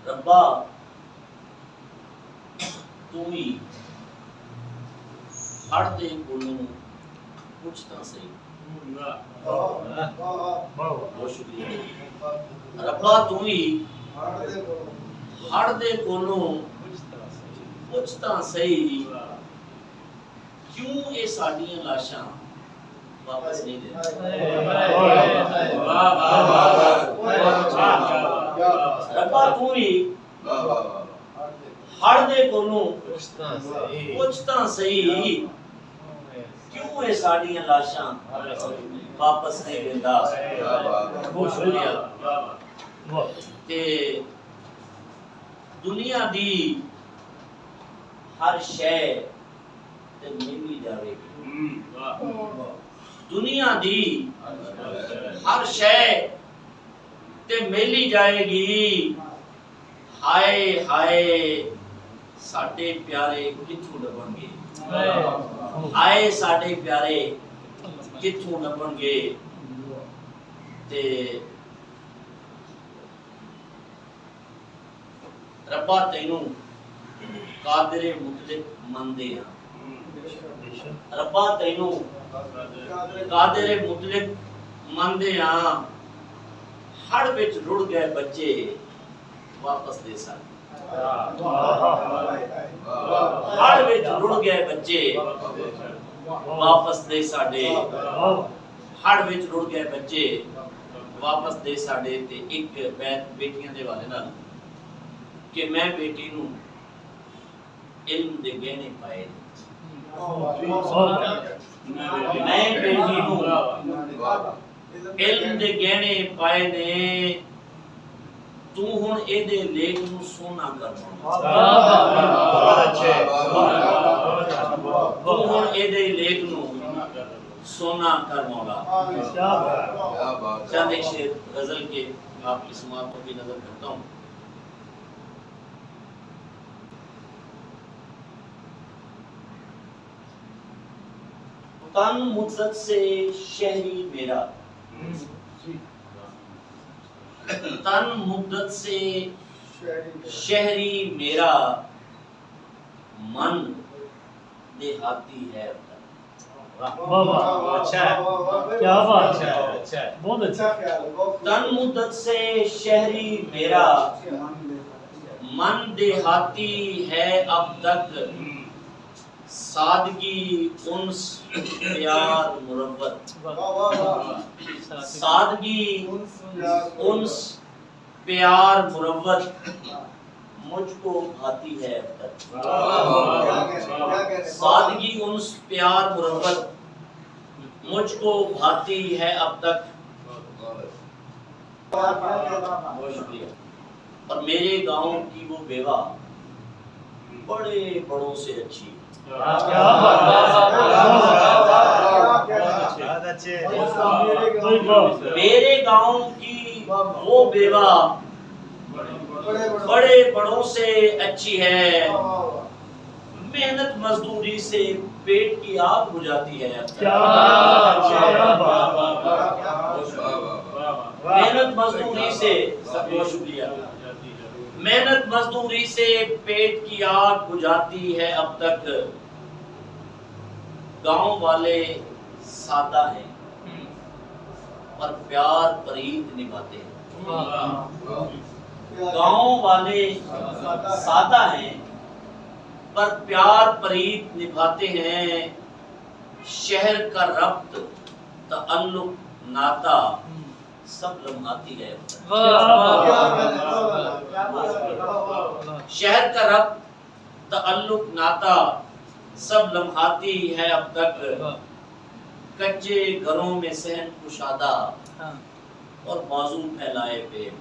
रब्बा तू ही हर दे कोलों पुछता सही। बहुत शुक्रिया। रब्बा तू ही हर दे कोलों पुछता सही, क्यों ये साडियां लाशां वापस नहीं देते। रब्बा तू ही हर दे कोलों पुछता सही, क्यों ये साडियां लाशां वापस नहीं देता। बहुत शुक्रिया। ते दुनिया दी हर शय ते मिली जावेगी। दुनिया दी हर शय ते मिली जाएगी। हाय हाय साडे प्यारे किथों लभणगे। हाय साडे प्यारे किथों लभणगे। ते रब्बा तैनू कादिरे मुतलक मंदे हां। रब्बा तैनू कादिरे मुतलक मंदे हां। हड़ विच रुड़ गए बच्चे वापस दे सन। हड़ विच रुड़ गए बच्चे वापस दे साडे। हड़ विच रुड़ गए बच्चे वापस दे साडे। ते एक बेटियां दे वाले नाल कि मैं बेटी नू इल्म दे गहने पाए। मैं बेटी नू इल्म दे गहने पाए ने। तू हुण एदे लेख नू सोना करवा। तू हुण एदे लेख नू सोना करवाऊंगा। चंद एक शेर गजल के आपकी समातों की नजर करता हूँ। तन मुद्दत से शहरी मेरा, तन मुद्दत से शहरी मेरा, मन देहाती है। अच्छा है, क्या बात है, अच्छा है, बहुत अच्छा। तन मुद्दत से शहरी मेरा, मन देहाती है अब तक। सादगी उन्स प्यार मुरब्बत। सादगी उन्स प्यार मुरब्बत मुझको भाती है अब तक। सादगी उन्स प्यार मुरब्बत मुझको भाती है अब तक। बहुत शुक्रिया। और मेरे गांव की वो बेवा बड़े बड़ों से अच्छी। मेरे गांव की वो बेवा बड़े बड़ों से अच्छी है। मेहनत मजदूरी से पेट की आग बुझाती है। मेहनत मजदूरी से, बहुत शुक्रिया। मेहनत मजदूरी से पेट की आग बुझाती है अब तक। गांव वाले सादा हैं पर प्यार प्रीत निभाते हैं। गांव वाले सादा हैं पर प्यार प्रीत निभाते हैं। शहर का रब्त ताल्लुक नाता सब लम्हाती है। शहर का रब्त ताल्लुक नाता सब लम्हाती है अब तक। कच्चे घरों में सहन कुशादा और बाजू फैलाए पेड़।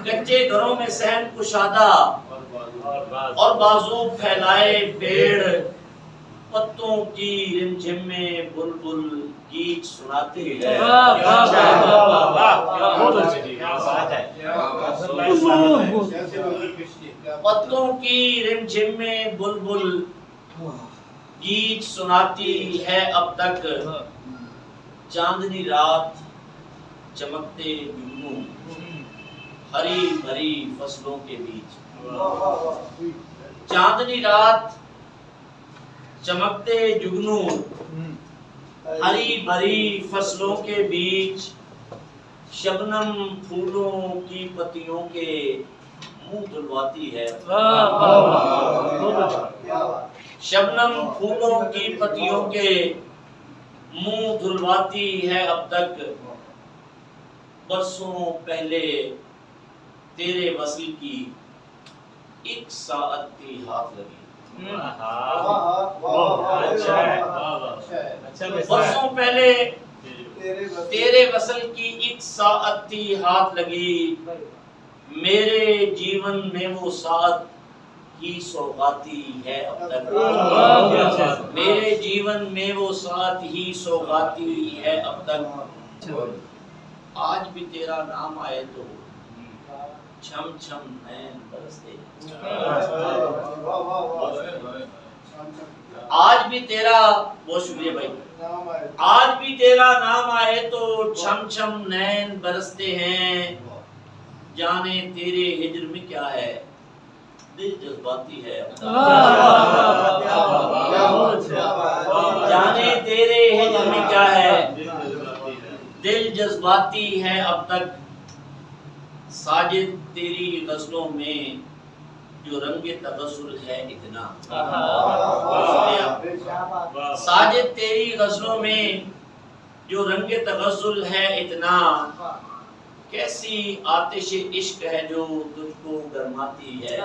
कच्चे घरों में सहन कुशादा और बाजू फैलाए पेड़। पत्तों की रिमझिम में बुलबुल गीत सुनाती है। पत्तों की रिमझिम में बुलबुल गीत सुनाती है अब तक। चांदनी रात चमकते जुगनू हरी भरी फसलों के बीच, चांदनी रात चमकते जुगनू, हरी भरी फसलों के बीच, शबनम फूलों की पत्तियों के मुंह धुलवाती है। शबनम फूलों की पत्तियों के मुंह धुलवाती है अब तक, बरसों पहले तेरे वस्ल की एक साअत की हाथ लगी। बरसों पहले तेरे वस्ल की एक साअत की हाथ लगी, मेरे जीवन में वो साअत ही सौगाती है अब तक, मेरे जीवन में वो साअत ही सौगाती है अब तक। आज भी तेरा नाम आए तो छम छम नैन बरसते, आज भी तेरा, बहुत शुक्रिया भाई, आज भी तेरा नाम आए तो छम छम नैन बरसते हैं, जाने तेरे हिज्र में क्या है दिल जज्बाती है, जाने तेरे हिज्र में क्या है दिल जज्बाती है अब तक। साजिद तेरी गजलों में जो रंगे तगस्सुल है इतना, साजिद तेरी गजलों में जो रंगे तगस्सुल है इतना, कैसी आतिश इश्क है जो तुझको गरमाती है।